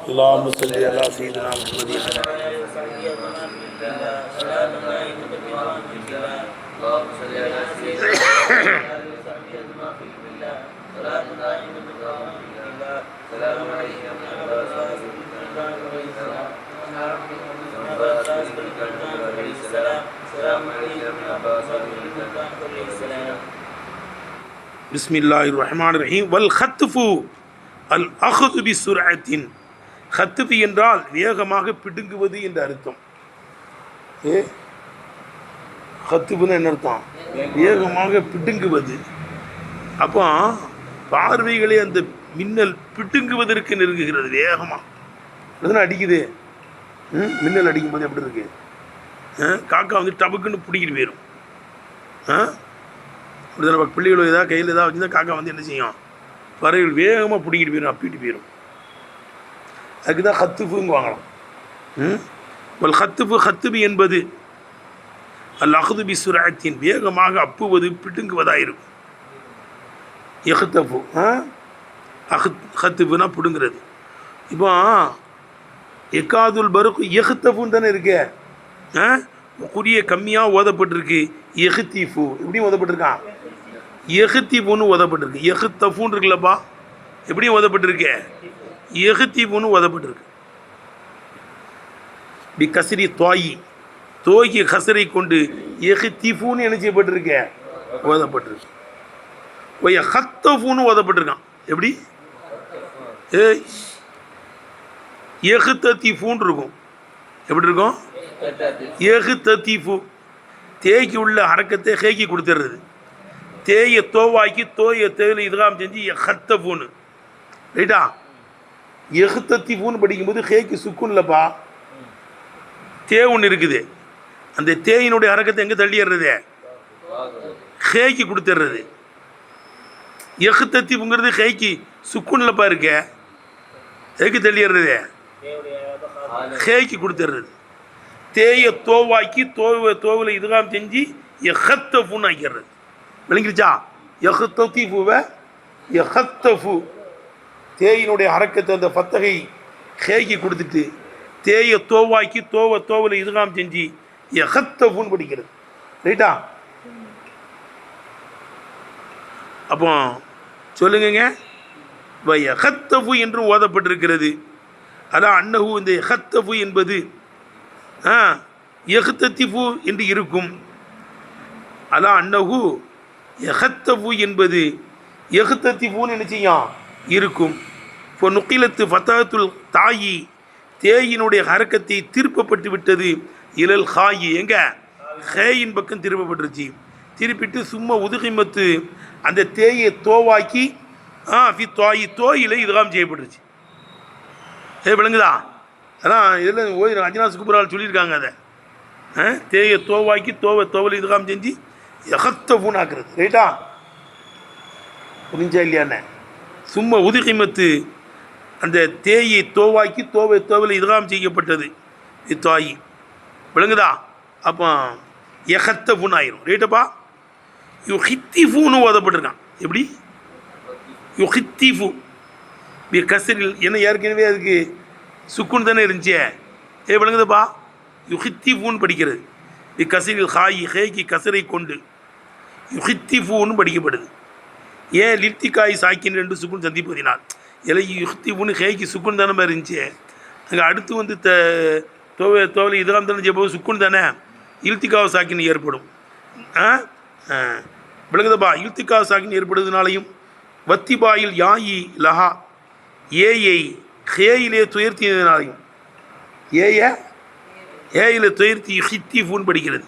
اللهم صل على سيدنا محمد. பிஸ்மில்லாஹிர் ரஹ்மானிர் ரஹீம். வல் ஹத்ஃபு அல் அஹ்து பி சுர்அத்தின். ஹத்ஃபு என்றால் வேகமாக பிடுங்குவது என்ற அர்த்தம். ஹத்ஃபுன்னு என்ன அர்த்தம்? வேகமாக பிடுங்குவது. அப்போ பார்வைகளை அந்த மின்னல் பிடுங்குவதற்கு நெருங்குகிறது வேகமாக. அதுதான் அடிக்குது. மின்னல் அடிக்கும்போது எப்படி இருக்கு? காக்கா வந்து டபுக்குன்னு பிடிக்கிட்டு போயிடும். அப்படி நம்ம பிள்ளைகளோ ஏதாவது கையில் ஏதாவது வச்சுருந்தா காக்கா வந்து என்ன செய்யும்? பறவைகள் வேகமாக பிடிக்கிட்டு போயிடும், அப்பிட்டு போயிடும். அதுக்கு தான் ஹத்துஃபுங்க வாங்கலாம். ஒரு ஹத்துபு என்பது அல் அஹ்து பி சுர்அத்தின், வேகமாக அப்புவது பிடுங்குவதாக இருக்கும். எஹ்தஃபு ஹத்துபுனா பிடுங்கிறது. இப்போ எக்காதுல் பருக்கு எஹ்தஃபுன்னு தானே இருக்கு. குறிய கம்மியாக ஓதப்பட்டிருக்கு. எஹ்தீஃபு எப்படியும் ஓதப்பட்டிருக்கான். எஹ்தீஃபுன்னு ஓதப்பட்டிருக்கு. எஹ்தஃபுன்னு இருக்குல்லப்பா, எப்படியும் ஓதப்பட்டிருக்கு. எஹ்தீஃபுன்னு ஓதப்பட்டிருக்கு. பி கஸ்ரி தோயி, தோய்க்கு கசரை கொண்டு எஹ்தீஃபுன்னு என்ன செய்யப்பட்டிருக்க? ஓதப்பட்டிருக்கு. ஒய்ய ஹத்தஃபுன்னு ஓதப்பட்டிருக்கான். எப்படி? எஹ்தீஃபுன்னு இருக்கும். எப்படி இருக்கும்? எஹ்தீஃபு. தேய்க்கு உள்ள ஹரக்கத்தை ஹேக்கி கொடுத்துடுறது. தேய தோவாக்கி தோய தேயில இதுகாம் செஞ்சு ஹத்தஃபுன்னு. ரைட்டா? எஹ்தீஃபுன்னு படிக்கும்போது ஹேக்கு சுக்குன்லப்பா, தே ஒன்று இருக்குது. அந்த தேயினுடைய ஹரக்கத்தை எங்கே தள்ளிடுறது? ஹேக்கி கொடுத்துடுறது. எஹ்தீஃபுங்கிறது ஹேக்கி சுக்குன்லப்பா இருக்க, ஹேக்கு தள்ளிடுறது, ஹேக்கி கொடுத்துடுறது. தேய தோவாக்கி தோவில் இதுகாம் செஞ்சு எஹ்தஃபுன்னு ஆக்கிடுறது. விளங்கிருச்சா? எஹ்தீஃபுவை எஹ்தஃபு, தேயினுடைய ஹரக்கத்தை அந்த ஃபத்தகை ஹேக்கி கொடுத்துட்டு தேய தோவாக்கி தோவில் இதுகாம் செஞ்சு எஹ்தஃபுன்னு படிக்கிறது. ரைட்டா? அப்போ சொல்லுங்க. எஹ்தஃபு என்று ஓதப்பட்டிருக்கிறது. அதான் அன்னஹு, இந்த எஹ்தஃபு என்பது எஹ்தீஃபு என்று இருக்கும். அதான் அன்னஹு எஹ்தஃபு என்பது எஹ்தீஃபுன்னு என்ன செய்யும்? இருக்கும். இப்போ நுக்கிலத்து ஃபத்தஹத்துல் தாயி, தேயினுடைய ஹரக்கத்தை திருப்பப்பட்டு விட்டது. இலல் ஹாயி, எங்க? ஹேயின் பக்கம் திருப்பப்பட்டுருச்சு. திருப்பிட்டு சும்மா உதுகிமத்து, அந்த தேயை தோவாக்கி ஃபி தோயி, தோயில இதுகாம் செய்யப்பட்டுருச்சு. விளங்குதா? அதான் இதில் ஓய் அஜினாஸ் குபுரால் சொல்லியிருக்காங்க. அதை தேயை தோவாக்கி தோவில் இதுகாம் செஞ்சு எஹ்தஃபுன்னு ஆக்குறது. ரைட்டா? புரிஞ்சா இல்லையாண்ணே? சும்மா உதுகிமத்து, அந்த தேயை தோவாக்கி தோவில் இதுகாம் செய்யப்பட்டது இத்தாயி. விளங்குதா? அப்போ எஹ்தஃபுன்னு ஆயிரும். ரைட்டப்பா? யுஹித்தீஃபுன்னு ஓதப்பட்டிருக்கான். எப்படி? யுஹித்தீஃபு பி கஸ்ரில், என்ன ஏற்கனவே அதுக்கு சுக்குன் தானே இருந்துச்சு. விளங்குதுப்பா? யுஹித்தீஃபுன்னு படிக்கிறது. பி கஸ்ரில் ஹாயி, ஹேக்கி கசரை கொண்டு யுஹித்தீஃபுன்னு படிக்கப்படுது. ஏன்? லிப்திகாய் சாக்கின் ரெண்டு சுக்குன் சந்திப்பதினால். இல்லை யுஹித்தீஃபுன்னு ஹேக்கி சுக்குன் தானே மாதிரி இருந்துச்சு. அங்கே அடுத்து வந்து தோவில் இதெல்லாம் தானே செய்யப்போது சுக்குன் தானே, இல்திகாவ் சாக்கின் ஏற்படும். விளங்குதப்பா? இல்திகாவ் சாக்கின் ஏற்படுவதனாலையும் வத்திபாயில் யாயி லஹா, ஏயை ஹேயிலே துயர்த்தியதுனாலையும், ஏயில துயர்த்தி யுஹித்தீஃபுன்னு படிக்கிறது.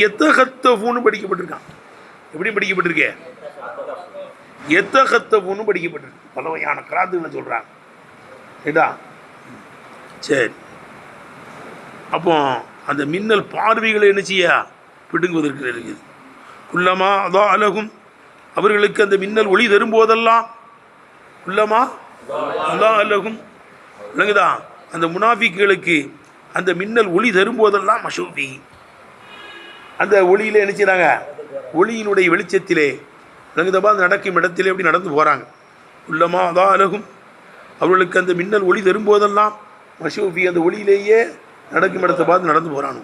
எத்தஹத்தஃபுன்னு படிக்கப்பட்டிருக்கான். எப்படி படிக்கப்பட்டிருக்கே? எத்தஹத்தஃபுன்னு படிக்கப்பட்டிருக்கு. பல வகையான கிராத்துகளை சொல்கிறாங்க. ரைட்டா? சரி. அப்போ அந்த மின்னல் பார்வைகளை என்ன செய்ய? பிடுங்குவதற்கு இருக்குது. குல்லமா அதா அலகும், அவர்களுக்கு அந்த மின்னல் ஒளி தரும்போதெல்லாம், குல்லமா அதா அலகும், விளங்குதா? அந்த முனாஃபிக்குகளுக்கு அந்த மின்னல் ஒளி தரும்போதெல்லாம் மஷூஃபி, அந்த ஒளியில் என்ன செய்கிறாங்க? ஒளியினுடைய வெளிச்சத்திலே விளங்குதப்பா? நடக்கும் இடத்திலே எப்படி நடந்து போகிறாங்க. உள்ளமா அதான் அழகும் அவர்களுக்கு அந்த மின்னல் ஒளி தரும்போதெல்லாம் மஷூஃபி அந்த ஒளியிலேயே நடக்கும் இடத்தை பார்த்து நடந்து போகிறானோ.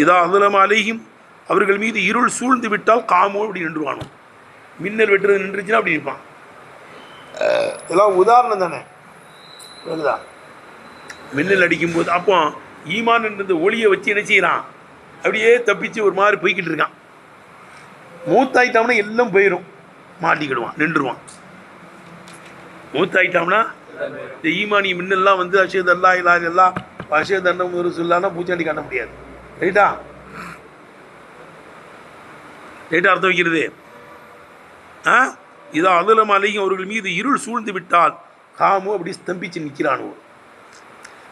இதா அதுலமா அலையும் அவர்கள் மீது இருள் சூழ்ந்து விட்டால் காமோ அப்படி நின்றுவானோ. மின்னல் வெட்டுறது நின்றுச்சுன்னா அப்படி இருப்பான். இதெல்லாம் உதாரணம் தானே. புரியுதா? மின்னல் அடிக்கும்போது அப்போ ஈமான் என்ற ஒளியை வச்சு என்ன செய்யறான், அப்படியே தப்பிச்சு ஒரு மாதிரி போய்கிட்டு இருக்கான். மூத்தாயிட்டாம்னா எல்லாம் போயிடும், மாட்டிக்கிடுவான், நின்றுவான். மூத்தாயிட்டாம்னா இந்த ஈமானி மின்னல்லாம் வந்து அஷேத் அல்லா இல்லா இல்லா அஷேத் அண்ணம் ஒரு சொல்லானா பூச்சாண்டி காட்ட முடியாது. ரைட்டா? ரைட்டா அர்த்தம் வைக்கிறது. இதா அதுலம் அலையும் அவர்கள் மீது இருள் சூழ்ந்து விட்டால் காமோ அப்படி ஸ்தம்பிச்சு நிற்கிறானோ.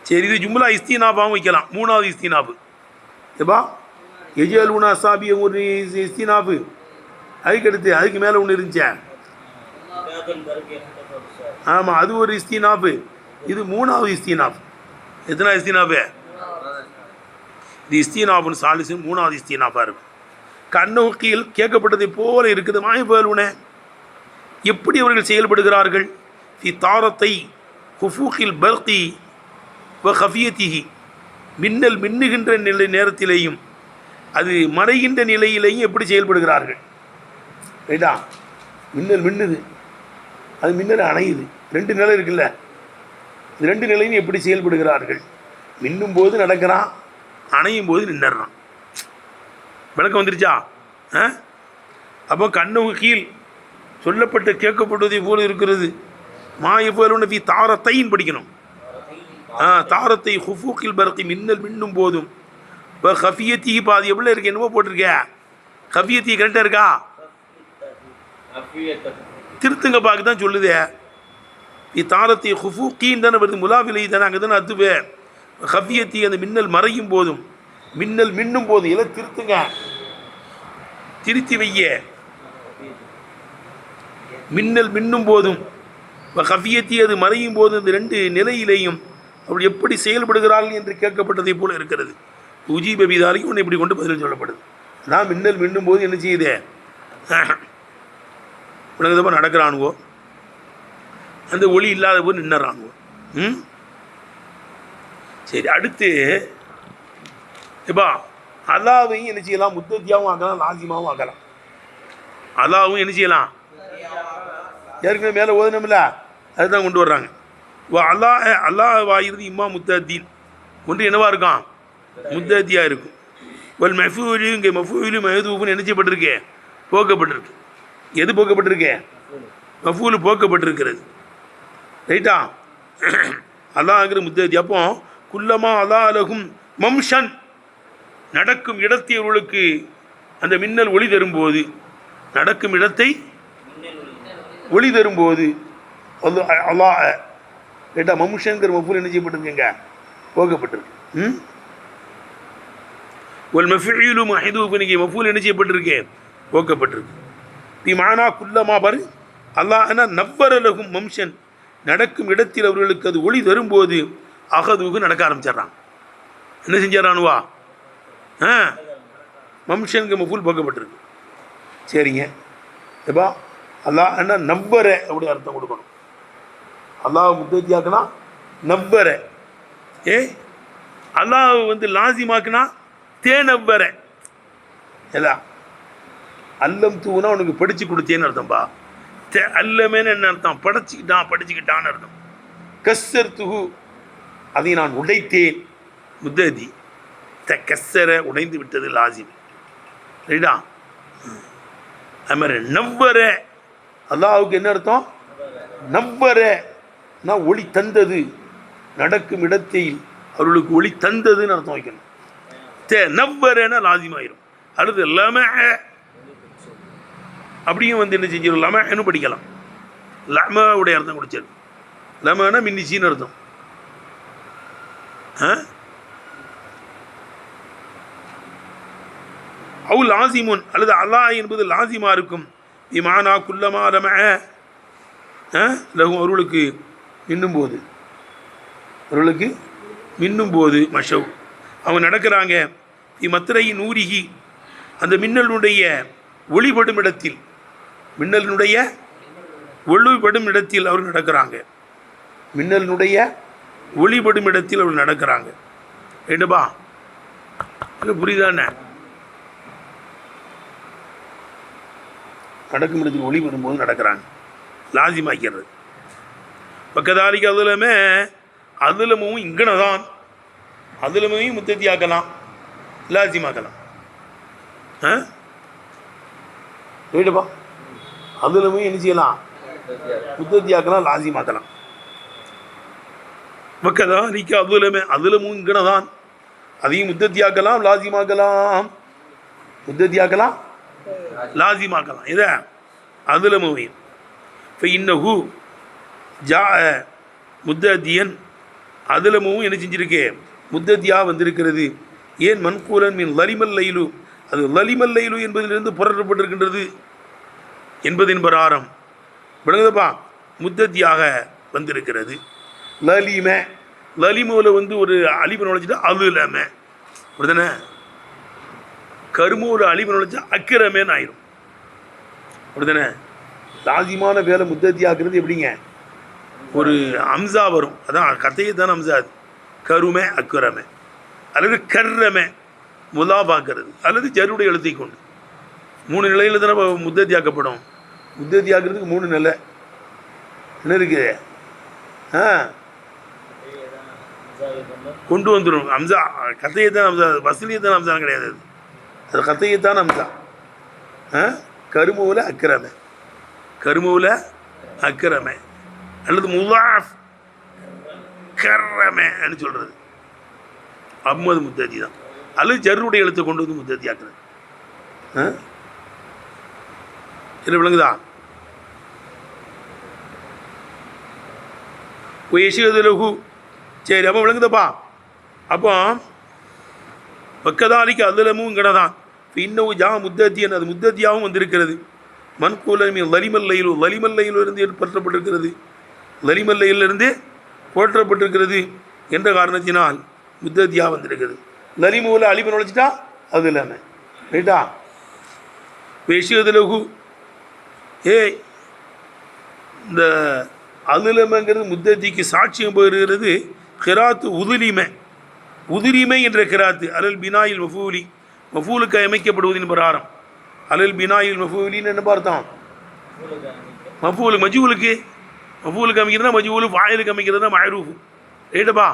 சரி, இது ஜும்லா இஸ்தீனாபாவும் வைக்கலாம். மூணாவது இஸ்தீனாபு ஏப்பா எஜலூனா சாபிய ஒரு இஸ்தீனாபு. அதுக்கடுத்து அதுக்கு மேலே ஒன்று இருந்துச்சேன். ஆமாம், அது ஒரு இஸ்தீனாபு. இது மூணாவது இஸ்தீனாப். எத்தனை இஸ்தீனாபு? இது இஸ்தீனாபுன்னு சாலிசு மூணாவது இஸ்தீனாபாக இருக்கும். கண்ணோக்கியில் கேட்கப்பட்டதை போல இருக்குது. மாயபேலுனே எப்படி அவர்கள் செயல்படுகிறார்கள்? தி தாரத்தை ஹுஃபூக்கில் பர்கி வ ஹஃபியத்திஹி மின்னல் மின்னுகின்ற நிலை நேரத்திலேயும் அது மறைகின்ற நிலையிலேயும் எப்படி செயல்படுகிறார்கள். ரைட்டா? மின்னல் மின்னுது, அது மின்னல் அணையுது, ரெண்டு நிலை இருக்குல்ல. இது ரெண்டு நிலையும் எப்படி செயல்படுகிறார்கள்? மின்னும் போது நடக்கிறான், அணையும் போது நின்றுறான். விளக்கம் வந்துருச்சா? அப்போ கண்ணுக்கு கீழ் சொல்லப்பட்டு கேட்கப்படுவதை போல இருக்கிறது. மாயபோலுன வி தாரத்தைன்னு படிக்கணும். தாரத்தை ஹுஃபூக்கில் பரத்தி மின்னல் மின்னும் போதும் இப்போ ஹஃபியத்தி பாதி எவ்வளோ இருக்கு, என்னவோ போட்டிருக்க. ஹஃபியத்தி கரெக்டாக இருக்கா? திருத்துங்க பார்க்க தான் சொல்லுதே. தாரத்தை ஹுஃபூக்கின்னு தானே வருது, முலாவிலை தானே, அங்கே தானே அத்துவே. ஹஃபியத்தி அந்த மின்னல் மறையும் போதும் மின்னல் மின்னும் போதும் எல்லாம் திருத்துங்க, திருத்தி வைய. மின்னல் மின்னும் போதும் ஹஃபியத்தி அது மறையும் போதும் இந்த ரெண்டு நிலையிலேயும் அப்படி எப்படி செயல்படுகிறார்கள் என்று கேட்கப்பட்டதை போல இருக்கிறது. உஜீபபிதாலையும் ஒன்று இப்படி கொண்டு பதில் சொல்லப்படுது. நான் மின்னல் மின்னும் போது என்ன செய்யுதே உனக்கு நடக்கிறானுவோ, அந்த ஒளி இல்லாத போது நின்னுறானுவோ. சரி, அடுத்து எப்பா அல்லாவையும் என்ன செய்யலாம்? முத்தத்தியாகவும் ஆக்கலாம், லாசிமாவும் ஆக்கலாம். அல்லாவும் என்ன செய்யலாம்? ஏற்கனவே மேலே ஓதனமில்ல, அதுதான் கொண்டு வர்றாங்க. அல்லாஹ் வாயிறது இம்மா முத்தத்தீன், ஒன்று என்னவா இருக்கான்? முத்தத்தியாக இருக்கும். வல் மஃபூலு, இங்கே மஃபூலு மஹதூஃப்னு என்ன செய்யப்பட்டிருக்கு? போக்கப்பட்டிருக்கு. எது போக்கப்பட்டிருக்கு? மஃபூலு போக்கப்பட்டிருக்கிறது. ரைட்டா? அல்லாஹ்ங்கிற முத்தத்தி. அப்போ குல்லமா அல்லாஹ் அலகும் மம்ஷன் நடக்கும் இடத்தை அவர்களுக்கு அந்த மின்னல் ஒளி தரும்போது, நடக்கும் இடத்தை ஒளி தரும்போது அல்லாஹ் ரைட்டா மம்ஷன்கிற மஃபூல் என்ன செய்யப்பட்டிருக்குங்க? போக்கப்பட்டிருக்கு. ஒரு மஃபூலு மஹதூஃப் இன்னைக்கு மஃபூல் என்ன செய்யப்பட்டிருக்கு? போக்கப்பட்டிருக்கு. நீ மானா குல்லமா பாரு. அல்லாஹ்னா நவ்வரலகும் மம்ஷன் நடக்கும் இடத்தில் அவர்களுக்கு அது ஒளி தரும்போது அகதுகு நடக்க ஆரம்பிச்சிட்றான். என்ன செஞ்சாரானுவா? மம்ஷனுக்கு மஃபூல் போக்கப்பட்டிருக்கு. சரிங்க எப்பா அல்லாஹ்னா நவ்வர அப்படி அர்த்தம் கொடுக்கணும். அல்லாஹ் முத்தத்தியாக்குனா நவ்வர. அல்லாஹ் வந்து லாசிமாக்குனா தேனவ்வர. எல்லாம் அல்லம் தூனா உனக்கு படித்து கொடுத்தேன்னு அர்த்தம்பா. அல்லமேன்னு என்ன அர்த்தம்? படிச்சுக்கிட்டான்னு அர்த்தம். கஸ்ஸர் துகு அதை நான் உடைத்தேன். முத்ததி கஸ்ஸர உடைந்து விட்டது லாசிம். ரைட்டா? அது மாதிரி நவ்வர அல்லாஹுக்கு என்ன அர்த்தம்? நவ்வர நான் ஒளி தந்தது, நடக்கும் இடத்தில் அவர்களுக்கு ஒளி தந்ததுன்னு அர்த்தம் வைக்கணும். நவ்வரன்னா லாசிமாயிரும். அடுத்து எல்லாமே அப்படியும் வந்து என்ன செஞ்சிடும்? லமன்னு படிக்கலாம். லமவுடைய அர்த்தம் குடிச்சது. லமனா மின்னிச்சின்னு அர்த்தம். அவு லாசிமுன் அல்லது அல்லாஹ் என்பது லாசிமா இருக்கும். இமானா குல்லமா லம லகும் அவர்களுக்கு மின்னும் போது மஷவ் அவங்க நடக்கிறாங்க. மத்திரையின் ஊரிகி அந்த மின்னலுடைய ஒளிபடும் இடத்தில் மின்னலினுடைய ஒளிபடும் இடத்தில் அவர் நடக்கிறாங்க. மின்னலினுடைய ஒளிபடும் இடத்தில் அவர் நடக்கிறாங்க. என்னப்பா புரியுதானே? நடக்கும் இடத்தில் ஒளி வரும்போது நடக்கிறாங்க, லாசிமாக்கிறது. பக்கதாலிக்கு அதுலமும் இங்கனதான், அதுலமையும் முத்தத்தியாக்கலாம், லாசிமாக்கலாம். வீடுப்பா அதுலமையும் என்ன செய்யலாம்? முத்தத்தியாக்கலாம், லாசிமாக்கலாம். பக்கதாலிக்கு அதுலமும் இங்கனதான், அதையும் முத்தத்தியாக்கலாம், லாசிமாக்கலாம். முத்தத்தியாக்கலாம், லாசிமாக்கலாம். இதை அதுலமையும் இப்போ இன்னஹு ஜா முத்தத்தியன் அதுலமும் என்ன செஞ்சிருக்கு? முத்தத்தியா வந்திருக்கிறது. ஏன் மன்கூலன் மீன் லலிமல் லைலு, அது லலிமல் லைலு என்பதிலிருந்து புரட்டப்பட்டிருக்கின்றது என்பதின் பிரகாரம் விளங்குதப்பா முத்தத்தியாக வந்திருக்கிறது. லலிம லலிமூவில் ஒரு அலிபன் நுழைச்சிட்டா அதுலம அப்படிதானே. கருமூல அலிபன் நுழைச்சா அக்கிரமேன்னு ஆயிரும் அப்படிதானே. லாசிமான வேலை முத்தத்தியாக்குறது எப்படிங்க? ஒரு அம்சா வரும், அதான் கத்தையை தானே அம்சா. அது கருமை அக்குரமை அல்லது கர்ரமை முலாபாக்கிறது அல்லது ஜருடைய எழுத்தை கொண்டு 3 நிலையில் தானே முத்தத்தியாக்கப்படும். முத்தத்தியாக்கிறதுக்கு 3 நிலை என்ன இருக்குது? கொண்டு வந்துடும். அம்சா கத்தையை தான் அம்சா, வசலியை தான் அம்சா கிடையாது. அது கத்தையை தான் அம்சா. கருமூல அக்கிரமை, கருமூல அக்கிரமை அல்லது முலாஃப் கர்ரமைன்னு சொல்கிறது அம்மது முத்தத்தி தான். அல்லது ஜருடைய எழுத்தை கொண்டு வந்து முத்தத்தி ஆக்குறது. என்ன விளங்குதா? லகு சரி, அப்போ விளங்குதப்பா. அப்போ பக்கதாலிக்கு அதுலமும் இங்கனதான். இன்னும் ஜா முத்தத்தியன், அது முத்தத்தியாகவும் வந்திருக்கிறது. மன்கூலமி லலிமல்லையிலு, லலிமல்லையிலிருந்து ஏற்படுத்தப்பட்டிருக்கிறது, லலிமல்லையிலிருந்து போற்றப்பட்டிருக்கிறது என்ற காரணத்தினால் முத்தத்தியா வந்திருக்கிறது. லலிமூல அலிபு நுழைச்சிட்டா அது இல்லாமல் ரைட்டா. பேசியதுலகு இந்த அதுலமைங்கிறது முத்தத்திக்கு சாட்சியம் பெறுகிறது. கிராத்து உதுலிமை, உதுலிமை என்ற கிராத்து அலல் பினாயில் மஃபூலி, மஃபூலுக்கு அமைக்கப்படுவதின் பிரகாரம். அலல் பினாயில் மஃபூலின்னு என்ன பார்த்தோம்? மஃபூலு மஜூலுக்கு, மஃபூலுக்கு அமைக்கிறதுனா மஜூலு, ஃபாயிலுக்கு அமைக்கிறதுனா மஅரூஃபு ரைட்டப்பா.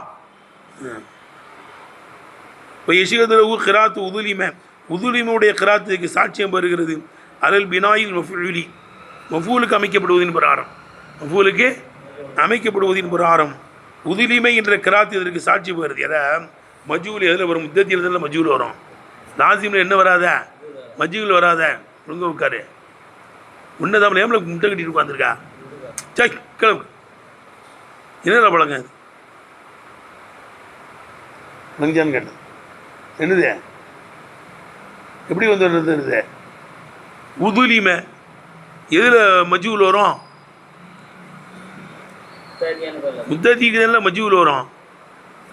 இப்போ யஷிகதுலகு கிராத்து உதுலிமை, உதுலிமையுடைய கிராத்துக்கு சாட்சியம் பெறுகிறது. அலல் பினாயில் மஃபூலி, மஃபூலுக்கு அமைக்கப்படுவதின் பிரகாரம், மஃபூலுக்கு அமைக்கப்படுவதின் பிரகாரம் உதுலிமை என்ற கிராத்து இதற்கு சாட்சி பெறுது. எதை மஜூல் எதில் வரும்? முத்தத்தி எழுதுல மஜூல் வரும். லாசிமில் என்ன வராத? மஜூல் வராத. ஒழுங்க உட்காரு. உன்னதான் நேமில் முட்டை கட்டிட்டு உட்காந்துருக்கா? சை கிளம்பு. என்ன பழங்க நஞ்சான்னு கேட்டேன். என்னது எப்படி வந்து உதுலிமை எதில் மஜூல் வரும்? முத்தத்திக்கு தானே மஜூல் வரும்,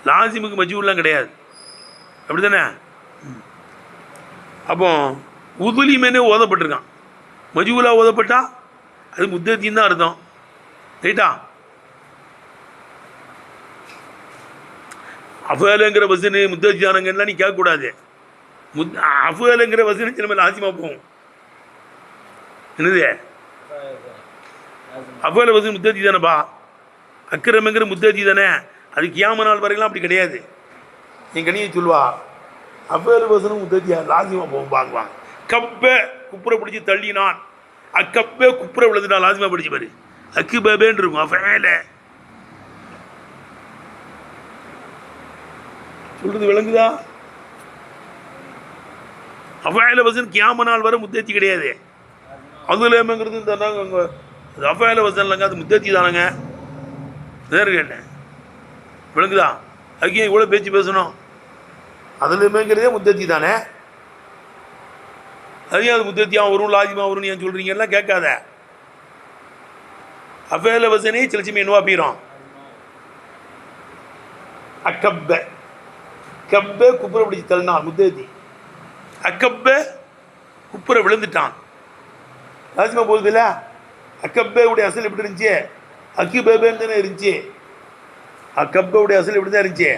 லாசிமுக்கு மஜூல்லாம் கிடையாது அப்படி தானே. அப்போ உதுலிமைனே ஓதப்பட்டிருக்கான், மஜூலாக ஓதப்பட்டா அது முத்தத்தின்னு தான் அர்த்தம் ரைட்டா. அஃபேலுங்கிற வசனு முத்தத்தியானங்கலாம் நீ கேட்கக்கூடாது. அஃபேலுங்கிற வசனு சில லாசிமா போகும். என்னது அஃபேல வசனு முத்தத்தி தானேப்பா, அக்கிரமங்கிற முத்தத்தி தானே. அது கியாம நாள் வரைக்கும் அப்படி கிடையாது. என் கணியை சொல்லுவா அஃபேல வசனும் முத்தத்தியா லாசிமா போகும் பார்க்குவாங்க. கப்பை குப்புரை பிடிச்சி தள்ளினான், அக்கப்பே குப்புரை விழுந்துட்டான், லாசிமா பிடிச்சி பாரு அக்கு பேபேன்னு இருக்கும். அஃபேல சொல்றது விளங்குதா? அஃபேல வசன் கியாம நாள் வரை முத்தத்தி கிடையாது. அதுலங்கிறது தானாங்க அஃபேல வசன் இல்லைங்க, அது முத்தத்தி தானங்க. என்ன விளங்குதா? அதுக்கு ஏன் இவ்வளோ பேச்சு பேசணும்? அதுலமேங்கிறதே முத்தத்தி தானே. அதையும் அது முத்தத்தியாக வரும், லாஜிமா வரும்னு ஏன் சொல்கிறீங்கலாம் கேட்காத. அஃபேல வசனே சில சமயம் என்னவா போயிடும்? அக்கப்ப கப்பை குப்புரை பிடிச்சி தள்ளினான் முத்தத்தி, அக்கப்ப குப்புரை விழுந்துட்டான். லாசிமா போகுது இல்லை. அக்கப்பேவுடைய அசல் எப்படி இருந்துச்சு? அக்கு பேபேன்னு தானே இருந்துச்சு. அக்கப்பேவுடைய அசல் எப்படி தான் இருந்துச்சு?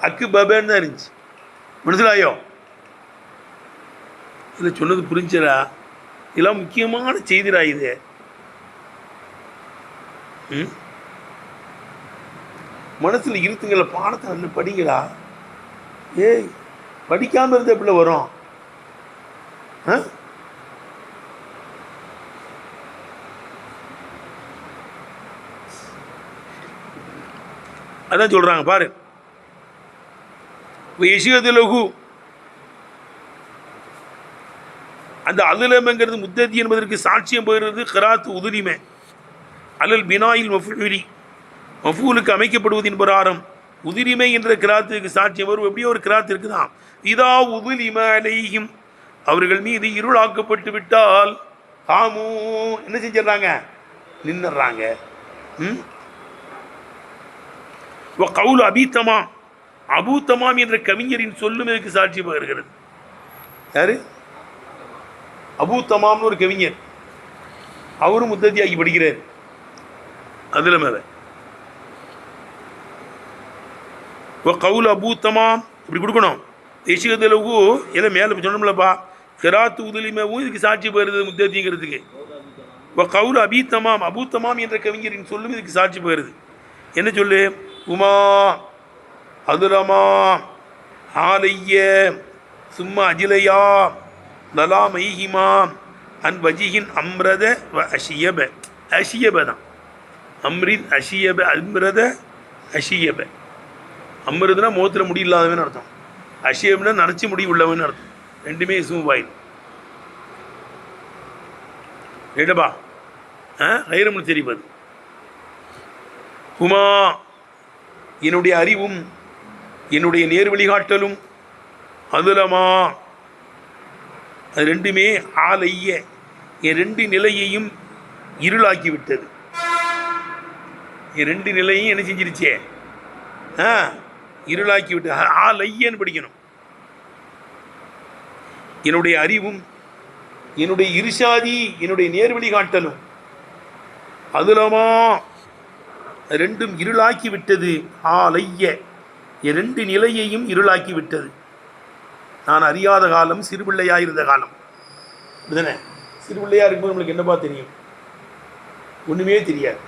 அக்கு பேபேன்னு தான் இருந்துச்சு. மனசிலாயோ? இதில் சொன்னது புரிஞ்சடா? இதெல்லாம் முக்கியமான செய்திடா இது. மனசில் இருத்துங்கள பாடத்தை நல்ல படிங்களா. ஏய், படிக்காமல் இருந்த எப்படி வரும்? அதான் சொல்றாங்க பாரு. லகு அந்த அதுலம்ங்கிறது முத்ததி என்பதற்கு சாட்சியம் போகிறது. கிராத்து உதுரிமை அலல் பினாயில் மஃபூலி, மஃபூலுக்கு அமைக்கப்படுவதின் பிரகாரம் உதிரிமை என்ற கிராத்துக்கு சாட்சியம் வரும். எப்படியோ ஒரு கிராத்து இருக்குதான். இதா உதுலிம அலைஹிம், அவர்கள் மீது இருளாக்கப்பட்டு விட்டால் காமு என்ன செஞ்சிடறாங்க? நின்னுறாங்க. கவுல் அபீத்தமாம், அபூ தமாம் என்ற கவிஞரின் சொல்லும் இதுக்கு சாட்சி பகர்கிறது. யாரு? அபூ தமாம்னு ஒரு கவிஞர். அவரும் முத்தத்தி ஆகி படிக்கிறார். அதுல மேல கவுல் அபூ தமாம் இப்படி கொடுக்கணும். தேசிகதலகு எல்லாம் மேலே சொன்னோம்லப்பா. கிராத்து உதலிமவும் இதுக்கு சாட்சி பகருது முத்தத்திங்கிறதுக்கு. கவுல் அபீ தமாம், அபூ தமாம் என்ற கவிஞரின் சொல்லும் இதுக்கு சாட்சி பகருது. என்ன சொல்லு? உமா அதுரமா ஆலைய சும்மா அஜிலையா நலா மைஹிமா அன் வஜிஹின் அம்ரத வ அஷியப. அஷியப தான் அம்ரித், அஷியப அம்ரத அஷியப. அம்ரதுனா முகத்தில் முடி இல்லாதவன்னு அர்த்தம். அஷியப்னா நரைச்சி முடி உள்ளவன்னு அர்த்தம். ரெண்டுமே இஸ்மு வாயில். ரைட்டப்பா? ஐரமுன்னு தெரியாது. உமா என்னுடைய அறிவும் என்னுடைய நேர் வழிகாட்டலும், அதுலமா அது ரெண்டுமே ஆலைய என் ரெண்டு நிலையையும் இருளாக்கி விட்டது. என் ரெண்டு நிலையும் என்ன செஞ்சிருச்சே? இருளாக்கி விட்டு. ஆலையன்னு படிக்கணும். என்னுடைய அறிவும் என்னுடைய இருசாதி என்னுடைய நேர் வழிகாட்டலும் அதுலமா ரெண்டும் இருளாக்கி விட்டது. ஆலைய என் ரெண்டு நிலையையும் இருளாக்கி விட்டது. நான் அறியாத காலம் சிறுபிள்ளையாக இருந்த காலம். இதுதானே? சிறுபிள்ளையாக இருக்கும்போது நம்மளுக்கு என்னப்பா தெரியும்? ஒன்றுமே தெரியாது.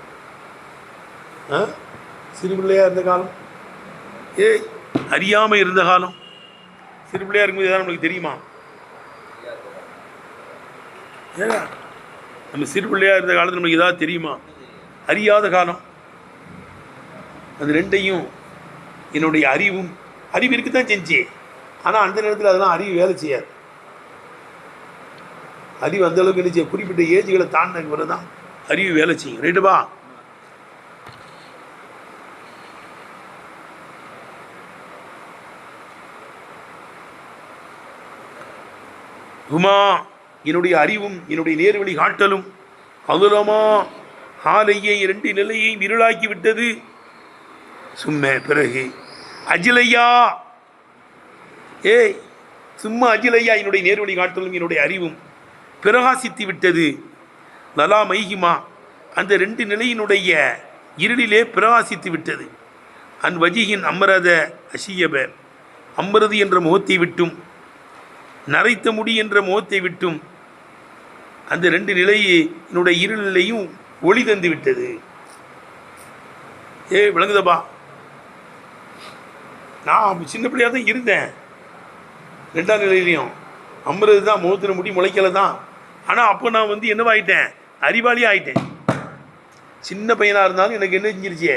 சிறுபிள்ளையாக இருந்த காலம், அறியாமல் இருந்த காலம். சிறுபிள்ளையாக இருக்கும்போது எதாவது நம்மளுக்கு தெரியுமா? நம்ம சிறுபிள்ளையாக இருந்த காலத்தில் நம்மளுக்கு ஏதாவது தெரியுமா? அறியாத காலம். அது ரெண்டையும் என்னுடைய அறிவும், அறிவு இருக்கு தான் செஞ்சு. ஆனால் அந்த நேரத்தில் அதெல்லாம் அறிவு வேலை செய்யாது. அறிவு அந்த அளவுக்கு என்ன செய்ய, குறிப்பிட்ட ஏஜ்களை தாண்டின பிறகு தான் அறிவு வேலை செய்யும். ரைட்டுப்பா? உமா என்னுடைய அறிவும் என்னுடைய நேர்வழி காட்டலும் அதுலமா ஆலையை இரண்டு நிலையையும் இருளாக்கி விட்டது. சும்மா பிறகு அஜிலையா, சும்மா அஜிலையா என்னுடைய நேர்வழி காட்டலும் என்னுடைய அறிவும் பிரகாசித்து விட்டது. நலா மைஹிமா அந்த ரெண்டு நிலையினுடைய இருளிலே பிரகாசித்து விட்டது. அன் வஜிஹின் அம்ரத அஷியப அம்ரது என்ற முகத்தை விட்டும் நரைத்த முடி என்ற முகத்தை விட்டும் அந்த ரெண்டு நிலையினுடைய இருளிலையும் ஒளி தந்து விட்டது. விளங்குதப்பா? நான் சின்ன பிள்ளையாக தான் இருந்தேன். ரெண்டாம் நிலையிலையும் அம்ரது தான், முகத்தில் முடி முளைக்கலை தான். ஆனால் அப்போ நான் வந்து என்னவாயிட்டேன்? அறிவாளியாக ஆயிட்டேன். சின்ன பையனாக இருந்தாலும் எனக்கு என்ன செஞ்சிருச்சு?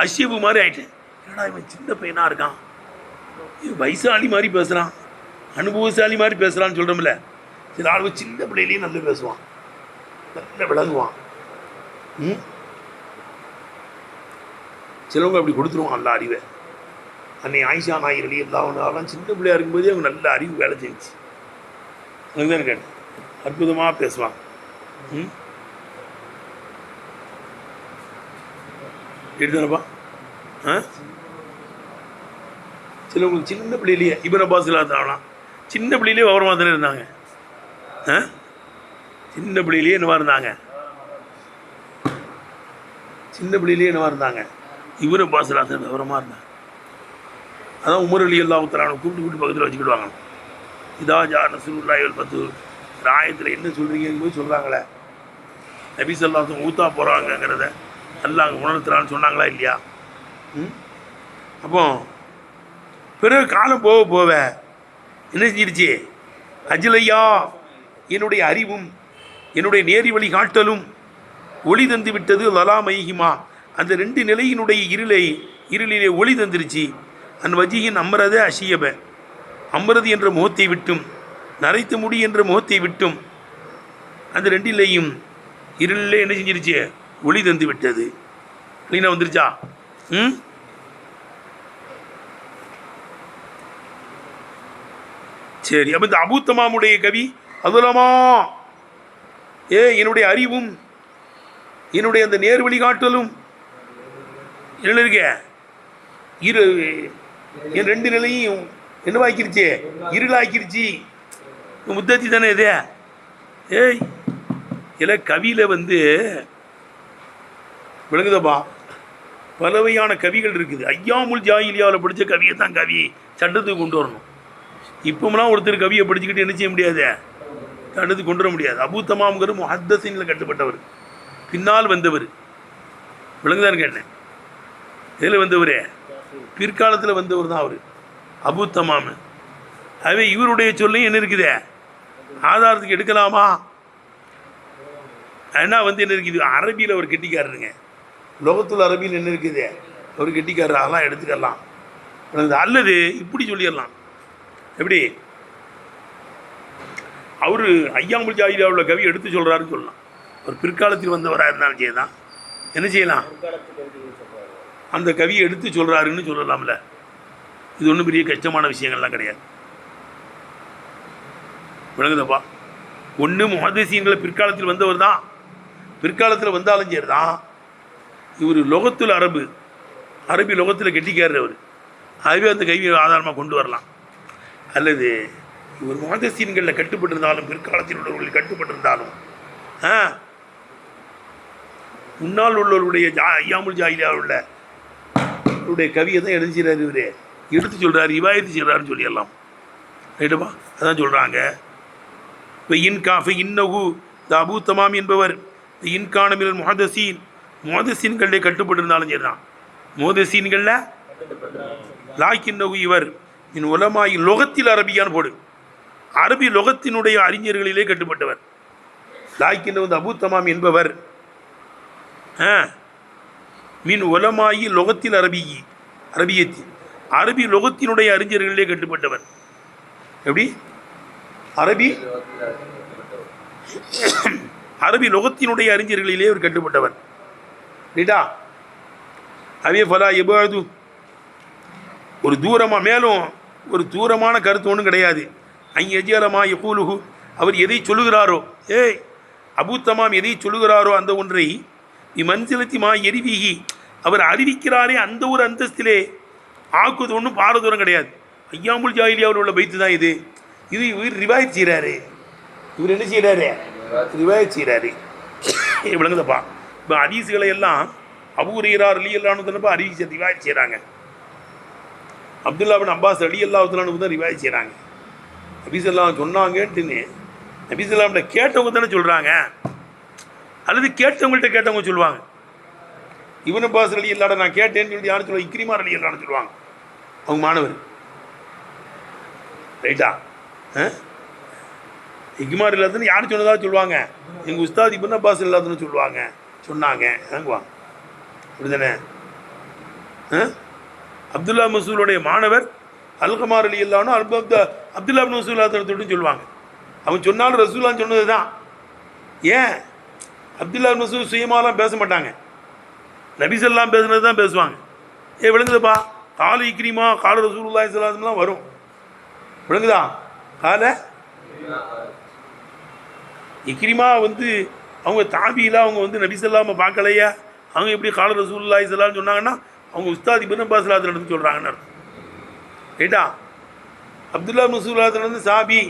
அஷியபு மாதிரி ஆயிட்டேன். என்னடா இவன் சின்ன பையனாக இருக்கான், வயசாளி மாதிரி பேசுகிறான், அனுபவசாலி மாதிரி பேசுகிறான்னு சொல்கிறோம்ல. சில ஆளுங்க சின்ன பிள்ளையிலையும் நல்லா பேசுவான், நல்லா விளங்குவான். சிலவங்க அப்படி கொடுத்துருவான் நல்ல அறிவை. அன்னை ஆயிஷா நாயர் எல்லாம் சின்ன பிள்ளையாக இருக்கும்போதே அவங்க நல்ல அறிவு வேலை செஞ்சு. அதுக்கு தான் கேட்டேன். அற்புதமாக பேசுவான். எடுத்தானப்பா? சிலவங்களுக்கு சின்ன பிள்ளையிலேயே இப்னு அப்பாஸ் இல்லாதான் சின்ன பிள்ளையிலே விவரமாக தானே இருந்தாங்க. சின்ன பிள்ளையிலேயே என்னவா இருந்தாங்க, சின்ன பிள்ளையிலேயே என்னவா இருந்தாங்க, இவரு பாசலாசன் விவரமாக இருந்தாங்க. அதான் உமர் அலி அல்லாஹ் தஆலா கூப்பிட்டு பக்கத்தில் வச்சுக்கிடுவாங்க. இதா ஜா நஸ்ருல்லாஹி வல் ஃபத்ஹ் ஆயத்தில் என்ன சொல்கிறீங்கன்னு போய் சொல்கிறாங்களே, நபி ஸல்லல்லாஹு அலைஹி வஸல்லம் ஊத்தா போகிறாங்கங்கிறத அல்லாஹ் உணர்த்துறான்னு சொன்னாங்களா இல்லையா? அப்போ பிறகு காலம் போக போக என்ன செஞ்சிருச்சு, அஜிலையா என்னுடைய அறிவும் என்னுடைய நேரி வழி காட்டலும் ஒளி தந்து விட்டது. லலாமைஹிமா அந்த ரெண்டு நிலையினுடைய இருளிலே ஒளி தந்துருச்சு. அன் வஜியின் அம்ரத அஷியப அம்ரது என்ற முகத்தை விட்டும் நரைத்து முடி என்ற முகத்தை விட்டும் அந்த ரெண்டிலேயும் இருளிலே என்ன செஞ்சிருச்சு, ஒளி தந்து விட்டது. இல்லைன்னா வந்துருச்சா? சரி. அப்போ இந்த அபூத்தமாமுடைய கவி அதுலமா என்னுடைய அறிவும் என்னுடைய அந்த நேர் வழிகாட்டலும் என்ன இருக்க என் ரெண்டு நிலையும் என்னவாக்கிருச்சு, இருளாக்கிருச்சு. முத்தத்தி தானே இது. இல்லை கவியில் விளங்குதப்பா, பலவையான கவிகள் இருக்குது. ஐயாமுல் ஜாஹிலியாவில் படித்த கவியை தான் கவி சட்டத்துக்கு கொண்டு வரணும். இப்போமெல்லாம் ஒருத்தர் கவியை படிச்சுக்கிட்டு என்ன செய்ய முடியாது, சட்டத்துக்கு கொண்டு வர முடியாது. அபூத்தமாம்ங்கிற முஹத்தஸினில் கட்டுப்பட்டவர், பின்னால் வந்தவர். விளங்குதான்னு கேட்டேன். இதில் வந்தவர் பிற்காலத்தில் வந்தவர் தான் அவர் அபூத்தமாம். ஆகவே இவருடைய சொல்லையும் என்ன இருக்குது, ஆதாரத்துக்கு எடுக்கலாமா? ஏன்னா என்ன இருக்குது, அரபியில் அவர் கெட்டிக்காரருங்க. லோகத்தில் அரபியில் என்ன இருக்குது, அவர் கெட்டிக்காரர், அதெல்லாம் எடுத்துக்கலாம். அல்லது இப்படி சொல்லிடலாம், எப்படி அவர் ஐயாமுல் ஜாஹிலியா உள்ள கவி எடுத்து சொல்கிறாருன்னு சொல்லலாம். அவர் பிற்காலத்தில் வந்தவராக இருந்தாலும் செய்யலாம், என்ன செய்யலாம், அந்த கவியை எடுத்து சொல்கிறாருன்னு சொல்லலாம்ல. இது ஒன்றும் பெரிய கஷ்டமான விஷயங்கள்லாம் கிடையாது. விளங்குதப்பா? ஒன்று முஹத்திஸீன்களை பிற்காலத்தில் வந்தவர் தான், பிற்காலத்தில் வந்தாலும் சரி தான் இவர் லொகத்துல் அரபி லொகத்தில் கெட்டிக்காரர் அவர். அதுவே அந்த கவியை ஆதாரமாக கொண்டு வரலாம். அல்லது இவர் முஹத்திஸீன்களில் கட்டுப்பட்டிருந்தாலும் பிற்காலத்தில் உள்ளவர்கள் கட்டுப்பட்டிருந்தாலும் முன்னால் உள்ளவருடைய ஐயாமுல் ஜாஹிலியா உள்ள கவியை தான் எழுதிக்கிறார். இவர் எடுத்து சொல்கிறார், இவாயத்து சொல்கிறாருன்னு சொல்லிடலாம். ரைட்டுப்பா? அதான் சொல்கிறாங்க. இப்போ இன்காஃபி இன்னகு த அபூத்தமாம் என்பவர் இன்கானமில் முஹத்திஸீன்களிலே கட்டுப்பட்டிருந்தாலும் சரி தான். முஹத்திஸீன்களில் லாக்கின்னகு இவர் இன் உலமாயி லொகத்தில் அரபியான்னு போடு, அரபி லொகத்தினுடைய அறிஞர்களிலே கட்டுப்பட்டவர். லாக்கின்னகு அபூத்தமாம் என்பவர் மின் உலமாயி லொகத்தில் அரபியத்தி அரபி லொகத்தினுடைய அறிஞர்களிலே கட்டுப்பட்டவர். எப்படி அரபி லொகத்தினுடைய அறிஞர்களிலே அவர் கட்டுப்பட்டவர். ரைட்டா? அவே ஃபலா எபாது ஒரு தூரமாக மேலும் ஒரு தூரமான கருத்து ஒன்றும் கிடையாது. ஐயஜலமா யகூலுஹு அவர் எதை சொல்லுகிறாரோ, அபூத்தமாம் எதை சொல்லுகிறாரோ அந்த ஒன்றை மன்சிலத்தி மா எரிவிகி அவர் அறிவிக்கிறாரே அந்த ஒரு அந்தஸ்திலே ஆக்குவது ஒன்றும் பாரதூரம் கிடையாது. ஐயாமுல் ஜாஹிலியாவில் உள்ள பைத்து தான் இது. இவர் ரிவாயத் செய்கிறாரு. இவர் என்ன செய்கிறாரு, ரிவாயத் செய்கிறாரு. விளங்குதப்பா? இப்போ ஹதீஸ்களை எல்லாம் அபூ ஹுரைரா ரலியல்லாஹு அன்ஹு அறிவிச்சு ரிவாயத் செய்கிறாங்க. அப்துல்லா பின் அப்பாஸ் ரலியல்லாஹு அன்ஹு தான் ரிவாயத் செய்கிறாங்க. நபி ஸல்லல்லாஹு சொன்னாங்கன்ட்டுன்னு நபி ஸல்லல்லாஹு கேட்டவங்க தானே சொல்கிறாங்க, அல்லது கேட்டவங்க சொல்லுவாங்க. இப்னு அப்பாஸ் ரலியல்லாஹு நான் கேட்டேன்னு சொல்லி யாரும் சொல்லுவாங்க, இக்ரிமா ரலியல்லாஹு சொல்லுவாங்க, அவங்க மாணவர். ரைட்டா? இக்ரிமா ரலியல்லாஹு யாரும் சொன்னதாக சொல்லுவாங்க, எங்கள் உஸ்தாத் இப்னு அப்பாஸ் ரலியல்லாஹு சொல்லுவாங்க, சொன்னாங்க. வாங்குவாங்க. அப்படி தானே? அப்துல்லா மசூலுடைய மாணவர் அல்கமா ரலியல்லாஹு அப்துல்லா பின் மசூல் சொல்லுவாங்க. அவங்க சொன்னாலும் ரசூலுல்லாஹ் சொன்னது தான். ஏன் அப்துல்லா பின் மசூல் சுயமாலாம் பேச மாட்டாங்க, நபி ஸல்லல்லாஹு பேசுனது தான் பேசுவாங்க. விளங்குதுப்பா? கால இக்ரிமா கால ரசூலுல்லாஹி ஸல்லல்லாஹு அலைஹி வஸல்லம் வரும். விளங்குதா? கால இக்ரிமா அவங்க தாபியில் அவங்க நபி ஸல்லல்லாஹு பார்க்கலையா, அவங்க எப்படி கால ரசூலுல்லாஹி ஸல்லல்லாஹு அலைஹி சொன்னாங்கன்னா அவங்க உஸ்தாத் இப்னு அப்பாஸ் ரலியல்லாஹு அன்ஹு சொல்கிறாங்கன்னு அர்த்தம். ரைட்டா? அப்துல்லா பின் மசூல் சாபி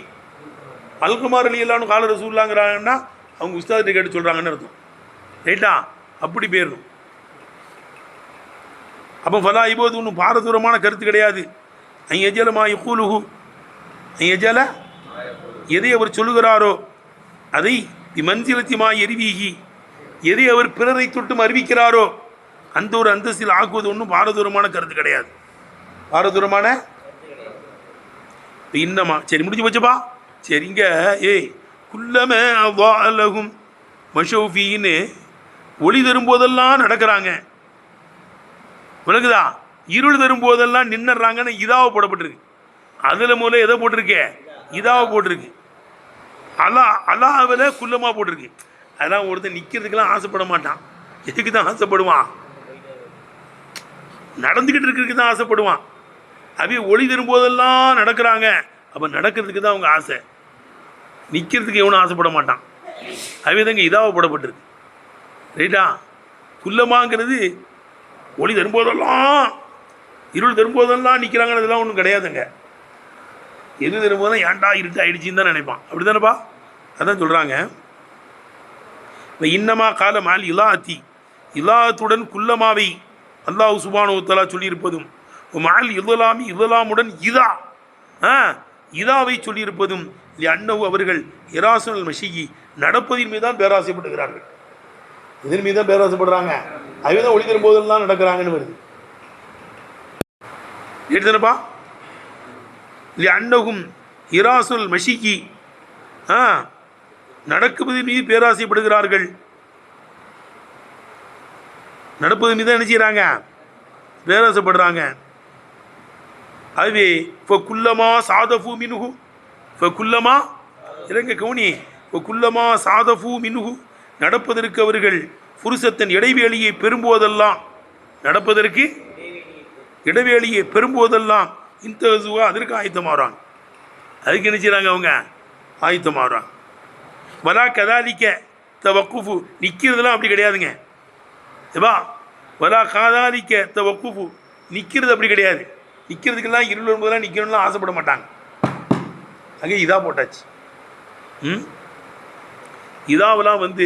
அல்கமா ரலியல்லாஹு கால ரசூலுல்லாஹ்ங்கறாங்கன்னா அவங்க உஸ்தாதிட்ட கேட்டு சொல்கிறாங்கன்னு அர்த்தம். ரைட்டா? அப்படி போயிடணும். அப்போ ஃபலா இப்போது ஒன்றும் பாரதூரமான கருத்து கிடையாது. ஐயஜல மா யகூலுஹு, ஐயஜல எதை அவர் சொல்லுகிறாரோ அதை மன்சிலத்தி மா எரிவீகி, எதை அவர் பிறரை தொட்டும் அறிவிக்கிறாரோ அந்த ஒரு அந்தஸ்தில் ஆக்குவது ஒன்றும் பாரதூரமான கருத்து கிடையாது. பாரதூரமான இன்னமா சரி முடிஞ்சு போச்சுப்பா. சரி இங்கே குல்லமே அவ்வாலகும் மஷௌஃபின்னு ஒளி தரும்போதெல்லாம் நடக்கிறாங்க. விளக்குதா? இருள் தரும்போதெல்லாம் நின்னுறாங்கன்னு இதாவை போடப்பட்டிருக்கு. அதில் மூலம் எதை போட்டிருக்கே? இதாவை போட்டிருக்கு. அல்லாவில் குல்லமாக போட்டிருக்கு. அதெல்லாம் ஒருத்தர் நிற்கிறதுக்கெல்லாம் ஆசைப்பட மாட்டான். எதுக்கு தான் ஆசைப்படுவான்? நடந்துக்கிட்டு இருக்கிறதுக்கு தான் ஆசைப்படுவான். அப்படியே ஒளி தரும்போதெல்லாம் நடக்கிறாங்க. அப்போ நடக்கிறதுக்கு தான் அவங்க ஆசை, நிற்கிறதுக்கு எவனும் ஆசைப்பட மாட்டான். அதுவே தாங்க இதாவை போடப்பட்டிருக்கு. ரைட்டா? குல்லமாங்கிறது ஒளி தரும்போதெல்லாம் இருள் தரும்போதெல்லாம் நிற்கிறாங்கன்னு அதெல்லாம் ஒன்றும் கிடையாதுங்க. எது தரும்போதெல்லாம் ஏன்டா இருட்டு ஆயிடுச்சின்னு தான் நினைப்பான். அப்படி தானேப்பா? அதான் சொல்கிறாங்க. இப்போ இன்னமா காலமால் இலாத்தி, இலாத்துடன் குல்லமாவை அல்லாஹ் சுப்ஹானஹு வ தஆலா சொல்லியிருப்பதும் மால் இதலாமி இதலாமுடன் இதாவை சொல்லியிருப்பதும் அன்னஹு அவர்கள் இராசுல் மஷிகி நடப்பதின் மீது தான் பேராசைப்படுகிறார்கள். இதன் மீது தான் பேராசைப்படுறாங்க. அதுவே தான் ஒளி தரும் போதெல்லாம் நடக்கிறாங்கன்னு வருது. எடுத்துனப்பா அன்னகும் இராசுல் மஷிகி நடக்குவதன் மீது பேராசைப்படுகிறார்கள். நடப்பது மீது என்ன செய்கிறாங்க? பேராசைப்படுறாங்க. அதுவே இப்போ குல்லமா சாதஃபு மின்ஹு, இப்போ குல்லமா இலங்க கவுனி, இப்போ குல்லமா சாதஃபு மின்ஹு நடப்பதற்கு அவர்கள் புருஷத்தின் இடைவேளியை பெறும்போதெல்லாம், நடப்பதற்கு இடைவேளியை பெறும்போதெல்லாம் இந்த அதற்கு ஆயத்தமாகறாங்க. அதுக்கு என்ன செய்கிறாங்க? அவங்க ஆயத்தமாகறாங்க. வலா கதாலிக்க தவக்குஃபு நிற்கிறதுலாம் அப்படி கிடையாதுங்க. ஏப்பா வலா காதாலிக்க தவக்குஃபு நிற்கிறது அப்படி கிடையாது. நிற்கிறதுக்கெல்லாம் இருள் வரும்போதெல்லாம் நிற்கணும்லாம் ஆசைப்பட மாட்டாங்க. அங்கே இதா போட்டாச்சு. இதாவெல்லாம் வந்து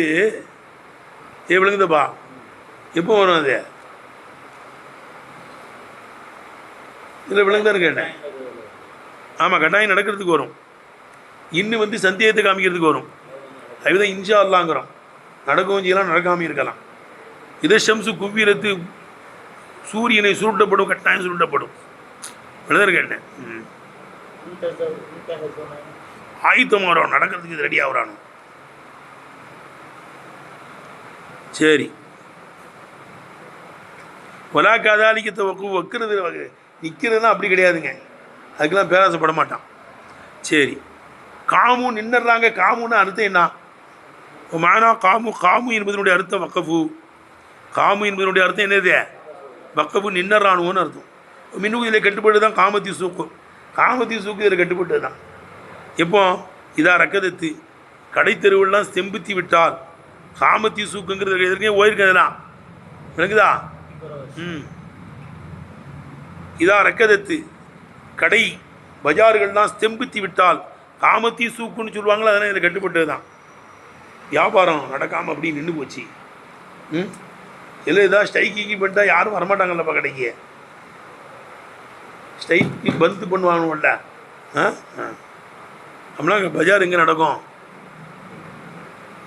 விளங்குதப்பா. எப்போ வரும் அது? இதில் விளங்குதான்னு கேட்டேன். ஆமாம், கட்டாயம் நடக்கிறதுக்கு வரும். இன்னும் வந்து சந்தேகத்தை காமிக்கிறதுக்கு வரும். அதுதான் இன்ஷா அல்லாங்கிறோம். நடக்கவும் செய்யலாம், நடக்காமல் இருக்கலாம். இதே ஷம்சு குவீரத்து சூரியனை சுருட்டப்படும், கட்டாயம் சுருட்டப்படும். விளங்குதான்னு கேட்டேன். ஆயுத்தம் ஆகிறோம், நடக்கிறதுக்கு இது ரெடி ஆகிறானோ. சரி, வலாக்காதாலிக்கத்தை வைக்கிறது நிற்கிறதுலாம் அப்படி கிடையாதுங்க. அதுக்கெல்லாம் பேராசைப்பட மாட்டான். சரி, காமு நின்னுறாங்க. காமுன்னு அர்த்தம் என்ன? மானா காமு, காமு என்பதனுடைய அர்த்தம் வக்கஃபு. காமு என்பதனுடைய அர்த்தம் என்னது? வக்கஃபு, நின்னறானுன்னு அர்த்தம். மின்னு இதில் கட்டுப்பட்டு தான் காமத்தி சூக்கு. காமத்தி சூக்கு இதில் கட்டுப்பட்டு தான். எப்போ இதா ரக்கதத்து கடை தெருவெல்லாம் செம்புத்தி விட்டால் காமத்தி சூக்குங்கிறது எதற்கே ஓயிருக்கிறதுலாம் விளக்குதா? இதா ரக்கதத்து கடை பஜார்கள்லாம் செம்புத்தி விட்டால் காமத்தி சூக்குன்னு சொல்லுவாங்களோ, அதனால் இதில் கட்டுப்பட்டது தான். வியாபாரம் நடக்காமல் அப்படி நின்று போச்சு. இல்லை ஏதாவது ஸ்ட்ரைக்கிக்கு பண்ணிட்டா யாரும் வரமாட்டாங்கல்லப்பா கடைக்கு. ஸ்ட்ரைக்கு பந்து பண்ணுவாங்கல்ல. அப்படின்னா பஜார் எங்கே நடக்கும்?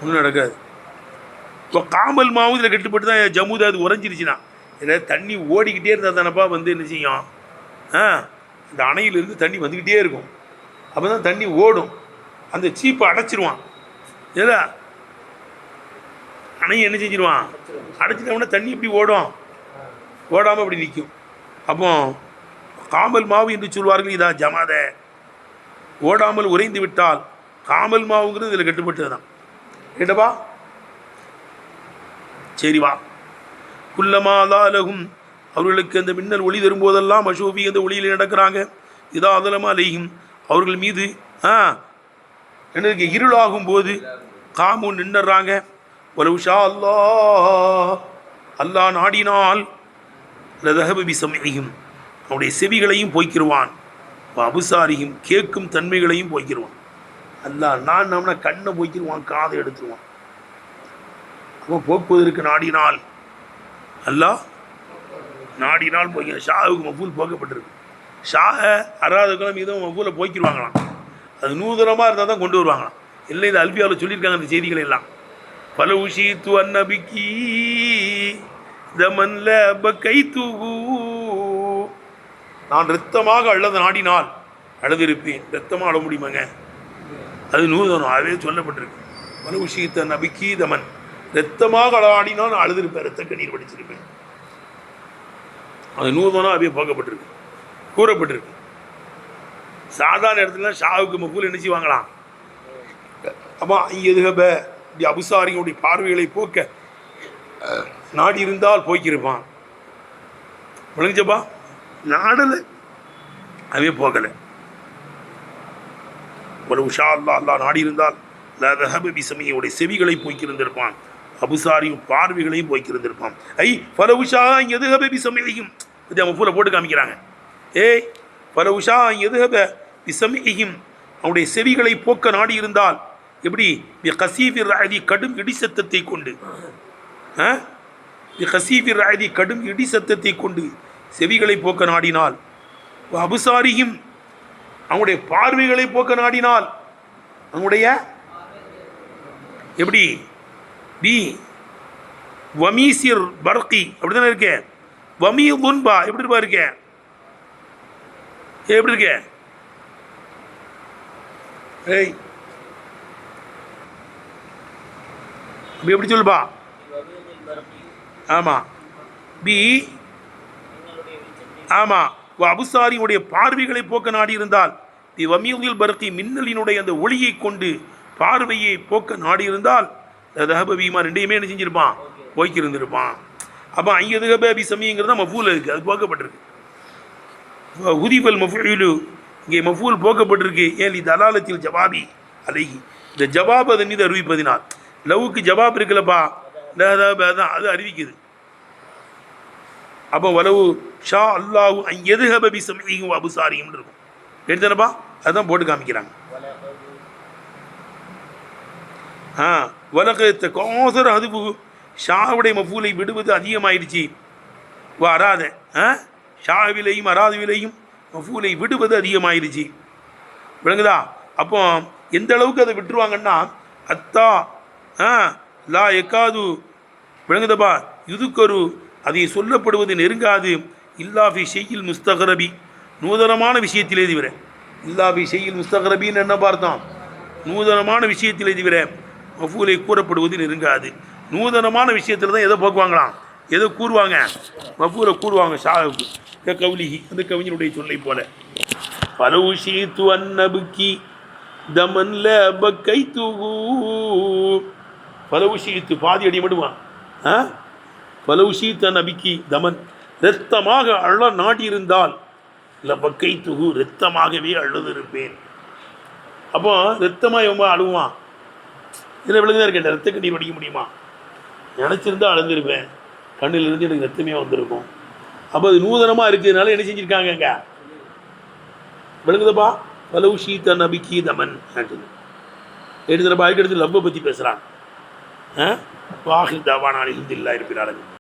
ஒன்றும் நடக்காது. இப்போ காமல் மாவும் இதில் கட்டுப்பட்டு தான் ஜம்முது அது உறைஞ்சிருச்சுன்னா, இதில் தண்ணி ஓடிக்கிட்டே இருந்தால் தானப்பா வந்து என்ன செய்யும்? இந்த அணையிலிருந்து தண்ணி வந்துக்கிட்டே இருக்கும். அப்போ தான் தண்ணி ஓடும். அந்த சீப்பை அடைச்சிருவான். இல்லை அணையை என்ன செஞ்சிருவான்? அடைச்சிட்டோம்னா தண்ணி இப்படி ஓடும், ஓடாமல் அப்படி நிற்கும். அப்போ காமல் மாவு என்று சொல்வார்கள். இதா ஜமாத ஓடாமல் உறைந்து விட்டால் காமல் மாவுங்கிறது இதில் கட்டுப்பட்டது தான். கேட்டப்பா? சரி வா. குல்லமாதாலகும் அவர்களுக்கு அந்த மின்னல் ஒளி தரும்போதெல்லாம் மஷூபி அந்த ஒளியில் நடக்கிறாங்க. இதா அதலமா அலையும் அவர்கள் மீது எனக்கு இருளாகும் போது காமு நின்னுறாங்க. ஒரு உஷா அல்லாஹ் நாடினால் லதஹப பிஸம்இஹிம் அவருடைய செவிகளையும் போய்க்கிடுவான். அபுசாரியும் கேட்கும் தன்மைகளையும் போய்க்கிடுவான். அல்லாஹ் நான் நம்மளை கண்ணை போய்க்கிடுவான், காதை எடுத்துருவான். அவன் போக்குவதற்கு நாடினால் அல்லாஹ் நாடினால் போய் ஷாவுக்கு மஃபூல் போக்கப்பட்டிருக்கு. ஷாக அராதக்கெல்லாம் மீதும் மஃபூலை போக்கிடுவாங்களாம். அது நூதனமாக இருந்தால் தான் கொண்டு வருவாங்களாம். இல்லை இது அல்பியாவில் சொல்லியிருக்காங்க அந்த செய்திகளை எல்லாம். பல உஷீத்து அன்னபிக்கி தமன்ல கை தூகு, நான் ரத்தமாக அழுத நாடினால் அழுதிருப்பேன். ரத்தமாக அழ முடியுமாங்க? அது நூதனம், அதுவே சொல்லப்பட்டிருக்கு. பல உஷீத்து அன்னபிக்கி தமன், ரத்தமாக ஆடினால் நான் அழுதிருப்பேன், ரத்த கண்ணீர் படிச்சிருப்பேன். அது நூதனம் அப்படியே போக்கப்பட்டிருக்கு, கூறப்பட்டிருக்கு. சாதாரண இடத்துல ஷாவுக்கு மஃபூல் என்ன செய்வாங்களாம்? அப்போ எதுகப இப்படி அபுசாரிகளுடைய பார்வைகளை போக்க நாடி இருந்தால் போய்க்கிருப்பான். விளங்குச்சப்பா? நாடலை அவே போகலை. ஒரு உஷா அல்லா நாடி இருந்தால் பிசமியுடைய செவிகளை போய்க்கிருந்திருப்பான், அபுசாரியும் பார்வைகளையும் போய்க்கிருந்திருப்பான். ஐ பல உஷா எதுகப பிசமியும் மஃபூலை போட்டு காமிக்கிறாங்க. ஏய் பல உஷா எதுகப பிசமியும், அவனுடைய செவிகளை போக்க நாடி இருந்தால் எப்படி? கசீஃபிர் ராயதி, கடும் இடி சத்தத்தை கொண்டு, கசீஃபிர் ராயதி, கடும் இடி சத்தத்தை கொண்டு செவிகளை போக்க நாடினால், அபுசாரியும் அவனுடைய பார்வைகளை போக்க நாடினால், அவனுடைய எப்படி பி வமீசிர் பர்கி அப்படிதானே இருக்க, வமீ துன்பா எப்படி இருப்பா இருக்க, எப்படி இருக்க? ஏய் எப்படி சொல்லுப்பா? ஆமாம் பி ஆமாம் அபுசாரியுடைய பார்வைகளை போக்க நாடி இருந்தால், வமியுல் பர்கி மின்னலினுடைய அந்த ஒளியை கொண்டு பார்வையை போக்க நாடி இருந்தால், தஹபீமா ரெண்டையுமே என்ன செஞ்சிருப்பான்? போய்க்கிருந்திருப்பான். அப்போ ஐயதுகபி சமிங்கிறது தான் மஃபூல் இருக்குது, அது போக்கப்பட்டிருக்கு. ஹுதிஃபல் மஃபூலு, இங்கே மஃபூல் போக்கப்பட்டிருக்கு. ஏன் தலாலத்தில் ஜவாபி அலைஹி, இந்த ஜவாப் அதன் மீது அறிவிப்பதினால். லவுக்கு ஜவாப் இருக்குல்லப்பா, தான் அது அறிவிக்குது. அப்போ வலவு ஷா அல்லாஹு எதுஹபி சமியும் அபுசாரியும் இருக்கும். எடுத்தனப்பா, அதுதான் போட்டு காமிக்கிறாங்க. வலகத்த கோசர அதுவு ஷாவுடைய மஃபூலை விடுவது அதிகமாயிடுச்சு. அராத ஷாவிலையும் அராதுவிலையும் மஃபூலை விடுவது அதிகமாயிடுச்சு. விளங்குதா? அப்போ எந்த அளவுக்கு அதை விட்டுருவாங்கன்னா, அத்தா லா எக்காது, விளங்குதப்பா, இதுக்கொரு அதை சொல்லப்படுவது நெருங்காது. இல்லாஃபி ஷெய்யில் முஸ்தகரபி, நூதனமான விஷயத்திலே தவிர. இல்லாஃபி ஷெய்யில் முஸ்தகரபின்னு என்ன பார்த்தோம்? நூதனமான விஷயத்திலே தவிர மஃபூலை கூறப்படுவது நெருங்காது. நூதனமான விஷயத்தில் தான் எதை போக்குவாங்களாம், எதை கூறுவாங்க? மஃபூலை கூறுவாங்க. ஷாவுக்கு கவுலிஹி, அந்த கவிஞனுடைய சொல்லை போல. பலவுஷீத்து அன்னபுக்கி தமன்ல பக்கை தூகு, பலவுஷீத்து பாதி அடி மட்டுவான். பலவுஷீத்த நபிக்கி தமன், இரத்தமாக அழ நாட்டியிருந்தால் இல்லை பக்கை துகு, இரத்தமாகவே அழுதிருப்பேன். அப்போ இரத்தமாக எவ்வளோ அழுவான்? இதில் விழுந்துதான் இருக்கேன், ரத்த கண்ணீர் வடிக்க முடியுமா? நினச்சிருந்தா அழுந்திருப்பேன், கண்ணிலிருந்து எனக்கு ரத்தமே வந்திருக்கும். அப்போ அது நூதனமாக இருக்கிறதுனால என்ன செஞ்சுருக்காங்க அங்கே? விளங்குதப்பா? பலவுஷீத்த நபிக்கி தமன் எடுத்துறப்பா. அதுக்கு எடுத்து லவ்வை பற்றி பேசுகிறாங்க. வாஹில் தாவானா அல்ஹம்துலில்லாஹி ரப்பில் ஆலமீன்.